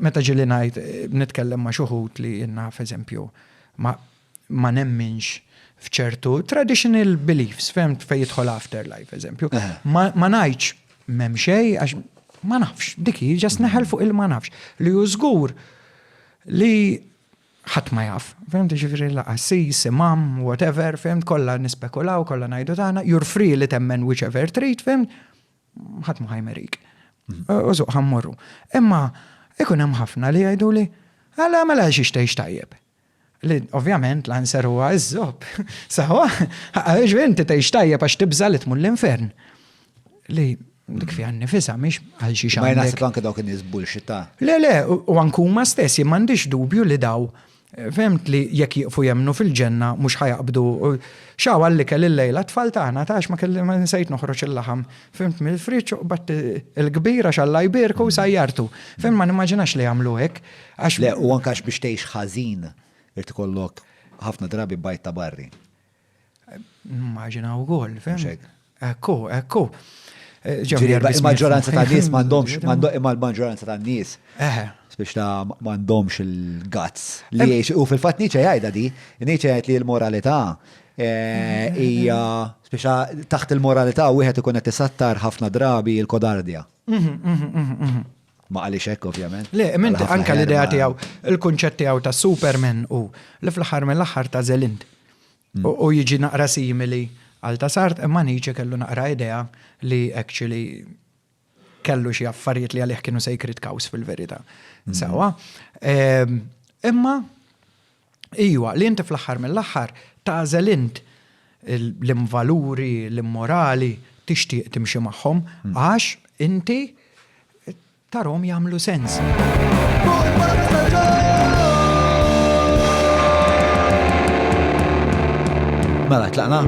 Meta ġili ngħid nitkellem ma' xuħut li jenna f'eżempju ma nemminx f'ċertu traditional beliefs, femt fej jidħol afterlife, eżempju. Ma ngħidx m'hemm xejn għax ma nafx, diki ġas neħel fuq il-ma nafx. Li hu żgur li ħadd ma jaf, femt ġifieri laqasis, imam, whatever, femt kollha nispekulaw, kollha ngħidu tagħna, you're free li temmen whichever trid, femt ħadd ma ħajmerik. Użuq ħammorru. Imma ikun hemm ħafna li jgħidu li għala mela xiex tgħix tajjeb. Li ovvjament l-answer huwa iżob. Sawa, inti tgħix tajjeb għax tibża li tmur l-infern. Li dik fiha nnifisha mhix għal xi xi. Ma jnaħseb anke dawk in-nies bullshit. Le, u ankuma stess jien m'għandix dubju li daw femt li jekk jieqfu jemnu fil-ġenna mhux ħajaqbdu xaw għalli kell il-lejla tfal tagħna tax ma nsejt noħroġ il-laħam. Femt mill-friċċ uqbad il-kbira x'Alla jbierku u sajjartu. Femt ma nimmaġinax li jagħmlu hekk. Le, u anke għax biex tgħix ħażin irid ikollok ħafna drabi bajt ta' barri. Immaġinaw ukoll, femt. Ekku. Il-maġġoranza tan-nies m'għandhomx imma l-maġġoranza tan-nies. Biex ta' m'għandhomx il-guts li jgħix. U fil-fatt Nietzsche jgħidha di, Nietzsche jgħid li l-moralità hija speċa taħt il-moralità wieħed ikun qed isattar ħafna drabi l-kodardja. Ma għaliex hekk ovvjament. Le, anke l-idea tiegħu, il-kunċett tiegħu ta' Superman u li fl-aħħar mill-aħħar ta' Zelind. U jiġi naqra simili għal ta' sart, imma Nietzsche kellu naqra idea li actually kellu xi affarijiet li għalih kienu sacred cows fil-verità. Sewa. Imma ijwa, li inti fl-aħħar mill-aħħar tażel int l-imvaluri, l-immorali tixtieq timxi magħhom għax inti tarhom jagħmlu sens. Mela tlaqna.